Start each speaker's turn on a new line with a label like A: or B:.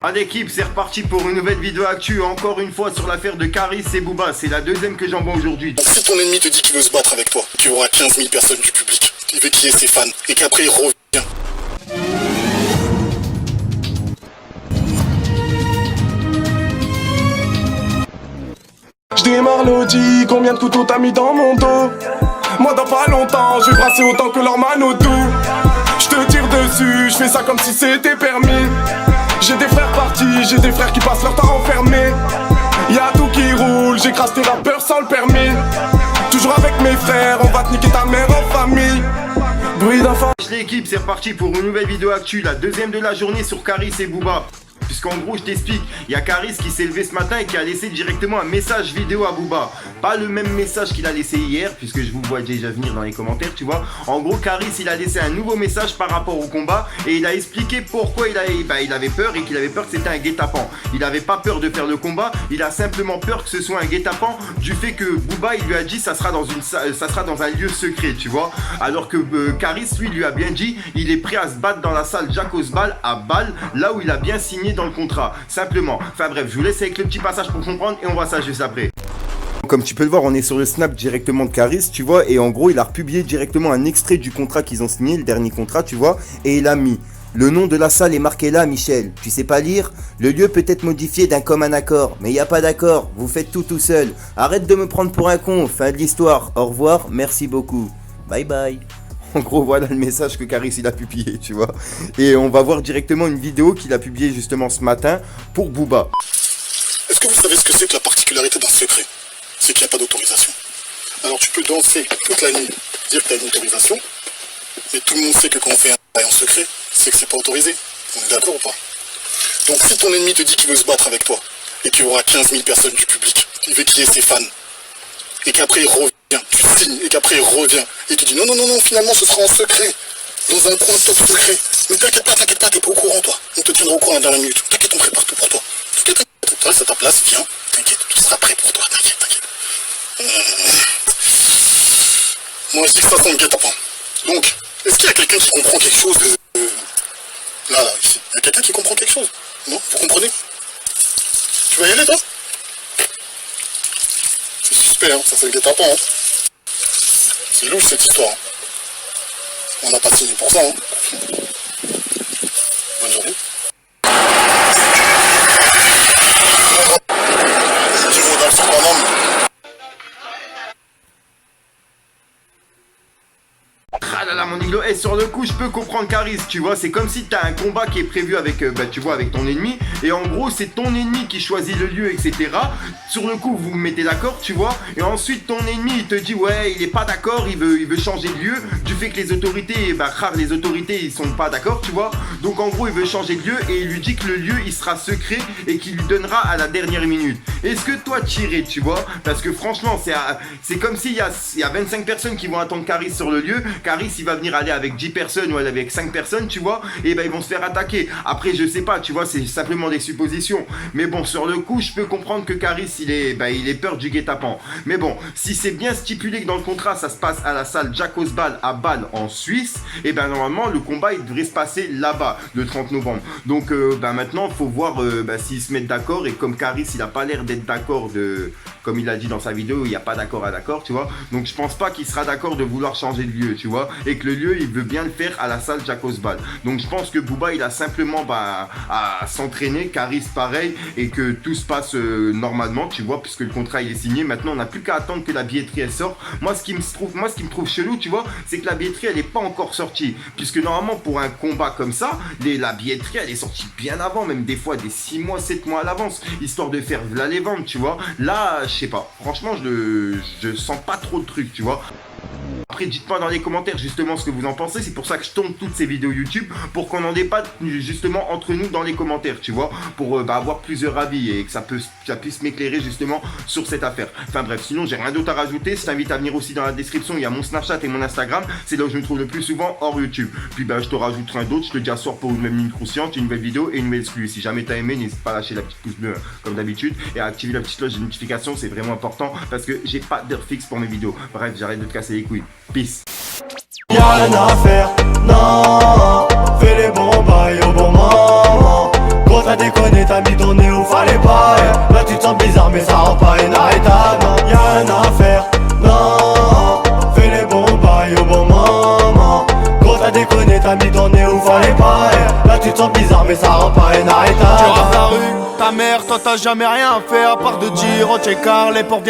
A: Allez l'équipe, c'est reparti pour une nouvelle vidéo actu, encore une fois sur l'affaire de Caris et Booba, c'est la deuxième que j'envoie aujourd'hui.
B: Si ton ennemi te dit qu'il veut se battre avec toi, qu'il y aura 15 000 personnes du public, il veut qu'il y ait ses fans, et qu'après il revient.
C: Je démarre l'audi, combien de couteaux t'as mis dans mon dos? Moi dans pas longtemps, je vais brasser autant que leur Manotou. Je te tire dessus, je fais ça comme si c'était permis. J'ai des frères partis, j'ai des frères qui passent leur temps enfermés. Y'a tout qui roule, j'écrase tes rappeurs sans le permis. Toujours avec mes frères, on va te niquer ta mère en famille. Bruit d'enfant.
A: L'équipe, c'est reparti pour une nouvelle vidéo actu, la deuxième de la journée sur Caris et Booba. Puisqu'en gros, je t'explique, il y a Caris qui s'est levé ce matin et qui a laissé directement un message vidéo à Booba. Pas le même message qu'il a laissé hier, puisque je vous vois déjà venir dans les commentaires, tu vois. En gros, Caris, il a laissé un nouveau message par rapport au combat et il a expliqué pourquoi il avait peur et qu'il avait peur que c'était un guet-apens. Il n'avait pas peur de faire le combat, il a simplement peur que ce soit un guet-apens du fait que Booba, il lui a dit ça sera dans un lieu secret, tu vois. Alors que Caris, lui a bien dit, il est prêt à se battre dans la salle Jack Osbal à Bâle, là où il a bien signé dans le contrat, simplement. Enfin bref, je vous laisse avec le petit passage pour comprendre et on voit ça juste après. Comme tu peux le voir, on est sur le snap directement de Caris, tu vois, et en gros, il a republié directement un extrait du contrat qu'ils ont signé, le dernier contrat, tu vois, et il a mis: le nom de la salle est marqué là, Michel. Tu sais pas lire? Le lieu peut être modifié d'un commun accord, mais il n'y a pas d'accord, vous faites tout seul. Arrête de me prendre pour un con, fin de l'histoire. Au revoir, merci beaucoup. Bye bye. En gros, voilà le message que Caris il a publié, tu vois. Et on va voir directement une vidéo qu'il a publiée justement ce matin pour Booba.
B: Est-ce que vous savez ce que c'est que la particularité d'un secret? C'est qu'il n'y a pas d'autorisation. Alors tu peux danser toute la nuit, dire que tu as une autorisation, mais tout le monde sait que quand on fait un bail en secret, c'est que c'est pas autorisé. On est d'accord ou pas? Donc si ton ennemi te dit qu'il veut se battre avec toi, et qu'il y aura 15 000 personnes du public, il veut qu'il y ait ses fans, et qu'après il revient, tu signes, et qu'après il revient, et tu dis non, finalement ce sera en secret, dans un coin top secret. Mais t'inquiète pas, t'es pas au courant toi. On te tiendra au courant dans la minute. T'inquiète, on prépare tout pour toi. T'inquiète, reste à ta place, viens. T'inquiète, tout sera prêt pour toi, t'inquiète. Moi je dis que ça sent le guet-apens. Donc, est-ce qu'il y a quelqu'un qui comprend quelque chose de... Là, ici. Il y a quelqu'un qui comprend quelque chose? Non? Vous comprenez? Tu vas y aller toi? C'est suspect, hein, ça c'est le guet-apens, hein. C'est louche cette histoire. On n'a pas signé pour ça, hein. Bonne journée.
A: Ah là là mon iglo, et sur le coup je peux comprendre Caris, tu vois, c'est comme si t'as un combat qui est prévu avec, tu vois, avec ton ennemi, et en gros c'est ton ennemi qui choisit le lieu, etc. Sur le coup vous vous mettez d'accord, tu vois, et ensuite ton ennemi il te dit ouais il est pas d'accord, il veut changer de lieu, du fait que les autorités, les autorités ils sont pas d'accord, tu vois, donc en gros il veut changer de lieu, et il lui dit que le lieu il sera secret, et qu'il lui donnera à la dernière minute. Est-ce que toi t'irais, tu vois, parce que franchement c'est comme s'il y a 25 personnes qui vont attendre Caris sur le lieu, Caris il va venir aller avec 10 personnes ou avec 5 personnes, tu vois, et ils vont se faire attaquer. Après je sais pas, tu vois, c'est simplement des suppositions, mais bon, sur le coup je peux comprendre que Caris il est peur du guet-apens. Mais bon, si c'est bien stipulé que dans le contrat ça se passe à la salle Jack Osbal à Bâle en Suisse, et normalement le combat il devrait se passer là-bas le 30 novembre. Donc maintenant faut voir s'ils se mettent d'accord, et comme Caris il a pas l'air d'être d'accord comme il a dit dans sa vidéo, il n'y a pas d'accord à d'accord, tu vois, donc je pense pas qu'il sera d'accord de vouloir changer de lieu, tu vois, et que le lieu il veut bien le faire à la salle Jack Osbal. Donc je pense que Booba il a simplement à s'entraîner, Caris pareil, et que tout se passe normalement, tu vois, puisque le contrat il est signé. Maintenant on n'a plus qu'à attendre que la billetterie elle sort. Moi ce qui me trouve chelou, tu vois, c'est que la billetterie elle est pas encore sortie, puisque normalement pour un combat comme ça, la billetterie elle est sortie bien avant, même des fois des 6 mois, 7 mois à l'avance, histoire de faire les ventes, tu vois. Là je sais pas, franchement je sens pas trop de trucs, tu vois. Après dites-moi dans les commentaires justement ce que vous en pensez, c'est pour ça que je tourne toutes ces vidéos YouTube, pour qu'on en débatte justement entre nous dans les commentaires, tu vois, pour avoir plusieurs avis et que ça puisse m'éclairer justement sur cette affaire. Enfin bref, sinon j'ai rien d'autre à rajouter, je t'invite à venir aussi dans la description, il y a mon Snapchat et mon Instagram, c'est là où je me trouve le plus souvent hors YouTube. Puis je te rajouterai un d'autre, je te dis à soir pour une même ligne consciente, une nouvelle vidéo et une nouvelle exclue. Si jamais t'as aimé, n'hésite pas à lâcher la petite pouce bleu comme d'habitude et à activer la petite cloche de notification, c'est vraiment important parce que j'ai pas d'heure fixe pour mes vidéos. Bref, j'arrête de te casser les couilles. Peace.
C: Y'a rien à faire, non. Fais les bons bails au bon moment. Gros t'as déconné.
D: déconné, t'as mis ton nez où fallait pas. Là tu te sens bizarre mais ça rend pas inarrêtable. Y'a rien à faire, non. Fais les bons bails au bon moment. Gros t'as déconné, t'as mis ton nez où fallait pas. Là tu te sens bizarre mais ça rend pas inarrêtable.
E: Tu rases la rue, ta mère, toi t'as jamais rien fait à part de dire oh check car les portes